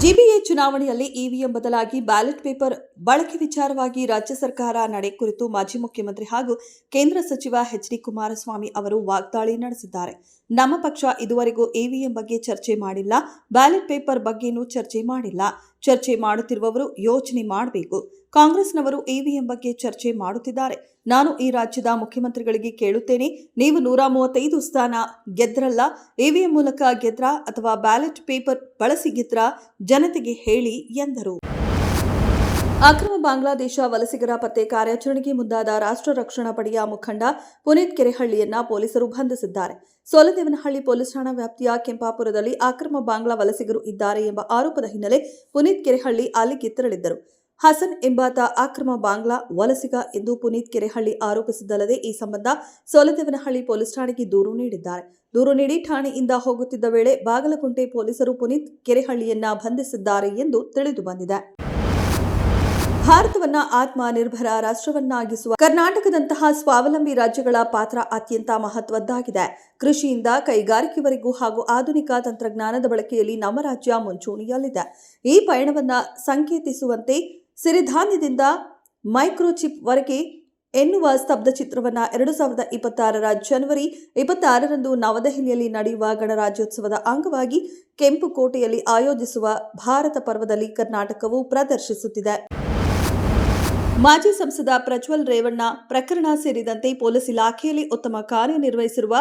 GBA ಚುನಾವಣೆಯಲ್ಲಿ EVM ಬದಲಾಗಿ ballot paper ಬಳಕೆ ವಿಚಾರವಾಗಿ ರಾಜ್ಯ ಸರ್ಕಾರ ನಡೆ ಕುರಿತು ಮಾಜಿ ಮುಖ್ಯಮಂತ್ರಿ ಹಾಗೂ ಕೇಂದ್ರ ಸಚಿವ ಎಚ್ ಡಿ ಕುಮಾರಸ್ವಾಮಿ ಅವರು ವಾಗ್ದಾಳಿ ನಡೆಸಿದ್ದಾರೆ. ನಮ್ಮ ಪಕ್ಷ ಇದುವರೆಗೂ ಇವಿಎಂ ಬಗ್ಗೆ ಚರ್ಚೆ ಮಾಡಿಲ್ಲ, ಬ್ಯಾಲೆಟ್ ಪೇಪರ್ ಬಗ್ಗೆನೂ ಚರ್ಚೆ ಮಾಡಿಲ್ಲ. ಚರ್ಚೆ ಮಾಡುತ್ತಿರುವವರು ಯೋಚನೆ ಮಾಡಬೇಕು. ಕಾಂಗ್ರೆಸ್ನವರು ಇವಿಎಂ ಬಗ್ಗೆ ಚರ್ಚೆ ಮಾಡುತ್ತಿದ್ದಾರೆ. ನಾನು ಈ ರಾಜ್ಯದ ಮುಖ್ಯಮಂತ್ರಿಗಳಿಗೆ ಕೇಳುತ್ತೇನೆ, ನೀವು 135 ಸ್ಥಾನ ಗೆದ್ರಲ್ಲ, ಇವಿಎಂ ಮೂಲಕ ಗೆದ್ರ ಅಥವಾ ಬ್ಯಾಲೆಟ್ ಪೇಪರ್ ಬಳಸಿ ಗೆದ್ರ, ಜನತೆಗೆ ಹೇಳಿ ಎಂದರು. ಅಕ್ರಮ ಬಾಂಗ್ಲಾದೇಶ ವಲಸಿಗರ ಪತ್ತೆ ಕಾರ್ಯಾಚರಣೆಗೆ ಮುಂದಾದ ರಾಷ್ಟ್ರ ರಕ್ಷಣಾ ಪಡೆಯ ಮುಖಂಡ ಪುನೀತ್ ಕೆರೆಹಳ್ಳಿಯನ್ನ ಪೊಲೀಸರು ಬಂಧಿಸಿದ್ದಾರೆ. ಸೋಲದೇವನಹಳ್ಳಿ ಪೊಲೀಸ್ ಠಾಣಾ ವ್ಯಾಪ್ತಿಯ ಕೆಂಪಾಪುರದಲ್ಲಿ ಅಕ್ರಮ ಬಾಂಗ್ಲಾ ವಲಸಿಗರು ಇದ್ದಾರೆ ಎಂಬ ಆರೋಪದ ಹಿನ್ನೆಲೆ ಪುನೀತ್ ಕೆರೆಹಳ್ಳಿ ಅಲ್ಲಿಗೆ ತೆರಳಿದ್ದರು. ಹಸನ್ ಎಂಬಾತ ಅಕ್ರಮ ಬಾಂಗ್ಲಾ ವಲಸಿಗ ಎಂದು ಪುನೀತ್ ಕೆರೆಹಳ್ಳಿ ಆರೋಪಿಸಿದ್ದಲ್ಲದೆ ಈ ಸಂಬಂಧ ಸೋಲದೇವನಹಳ್ಳಿ ಪೊಲೀಸ್ ಠಾಣೆಗೆ ದೂರು ನೀಡಿದ್ದಾರೆ. ದೂರು ನೀಡಿ ಠಾಣೆಯಿಂದ ಹೋಗುತ್ತಿದ್ದ ವೇಳೆ ಬಾಗಲಕುಂಟೆ ಪೊಲೀಸರು ಪುನೀತ್ ಕೆರೆಹಳ್ಳಿಯನ್ನ ಬಂಧಿಸಿದ್ದಾರೆ ಎಂದು ತಿಳಿದು ಬಂದಿದೆ. ಭಾರತವನ್ನ ಆತ್ಮನಿರ್ಭರ ರಾಷ್ಟ್ರವನ್ನಾಗಿಸುವ ಕರ್ನಾಟಕದಂತಹ ಸ್ವಾವಲಂಬಿ ರಾಜ್ಯಗಳ ಪಾತ್ರ ಅತ್ಯಂತ ಮಹತ್ವದ್ದಾಗಿದೆ. ಕೃಷಿಯಿಂದ ಕೈಗಾರಿಕೆವರೆಗೂ ಹಾಗೂ ಆಧುನಿಕ ತಂತ್ರಜ್ಞಾನದ ಬಳಕೆಯಲ್ಲಿ ನಮ್ಮ ರಾಜ್ಯ ಮುಂಚೂಣಿಯಲ್ಲಿದೆ. ಈ ಪಯಣವನ್ನ ಸಂಕೇತಿಸುವಂತೆ ಸಿರಿಧಾನ್ಯದಿಂದ ಮೈಕ್ರೋಚಿಪ್ ವರೆಗೆ ಎನ್ನುವ ಸ್ತಬ್ಧ ಚಿತ್ರವನ್ನು 2026ರ ಜನವರಿ 26ರಂದು ನವದೆಹಲಿಯಲ್ಲಿ ನಡೆಯುವ ಗಣರಾಜ್ಯೋತ್ಸವದ ಅಂಗವಾಗಿ ಕೆಂಪುಕೋಟೆಯಲ್ಲಿ ಆಯೋಜಿಸುವ ಭಾರತ ಪರ್ವದಲ್ಲಿ ಕರ್ನಾಟಕವು ಪ್ರದರ್ಶಿಸುತ್ತಿದೆ. ಮಾಜಿ ಸಂಸದ ಪ್ರಜ್ವಲ್ ರೇವಣ್ಣ ಪ್ರಕರಣ ಸೇರಿದಂತೆ ಪೊಲೀಸ್ ಇಲಾಖೆಯಲ್ಲಿ ಉತ್ತಮ ಕಾರ್ಯನಿರ್ವಹಿಸಿರುವ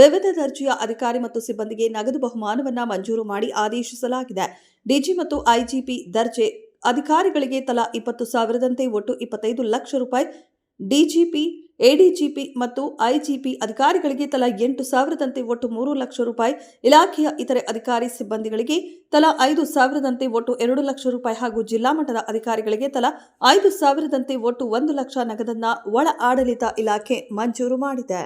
ವಿವಿಧ ದರ್ಜೆಯ ಅಧಿಕಾರಿ ಮತ್ತು ಸಿಬ್ಬಂದಿಗೆ ನಗದು ಬಹುಮಾನವನ್ನು ಮಂಜೂರು ಮಾಡಿ ಆದೇಶಿಸಲಾಗಿದೆ. ಡಿಜಿ ಮತ್ತು ಐಜಿಪಿ ದರ್ಜೆ ಅಧಿಕಾರಿಗಳಿಗೆ ತಲಾ 20,000ದಂತೆ ಒಟ್ಟು 25 ಲಕ್ಷ ರೂಪಾಯಿ, ಡಿಜಿಪಿ, ಎಡಿಜಿಪಿ ಮತ್ತು ಐಜಿಪಿ ಅಧಿಕಾರಿಗಳಿಗೆ ತಲಾ 8,000ದಂತೆ ಒಟ್ಟು 3 ಲಕ್ಷ ರೂಪಾಯಿ, ಇಲಾಖೆಯ ಇತರೆ ಅಧಿಕಾರಿ ಸಿಬ್ಬಂದಿಗಳಿಗೆ ತಲಾ 5,000ದಂತೆ ಒಟ್ಟು 2 ಲಕ್ಷ ರೂಪಾಯಿ ಹಾಗೂ ಜಿಲ್ಲಾ ಮಟ್ಟದ ಅಧಿಕಾರಿಗಳಿಗೆ ತಲಾ 5,000ದಂತೆ ಒಟ್ಟು 1 ಲಕ್ಷ ನಗದನ್ನ ಒಳ ಆಡಳಿತ ಇಲಾಖೆ ಮಂಜೂರು ಮಾಡಿದೆ.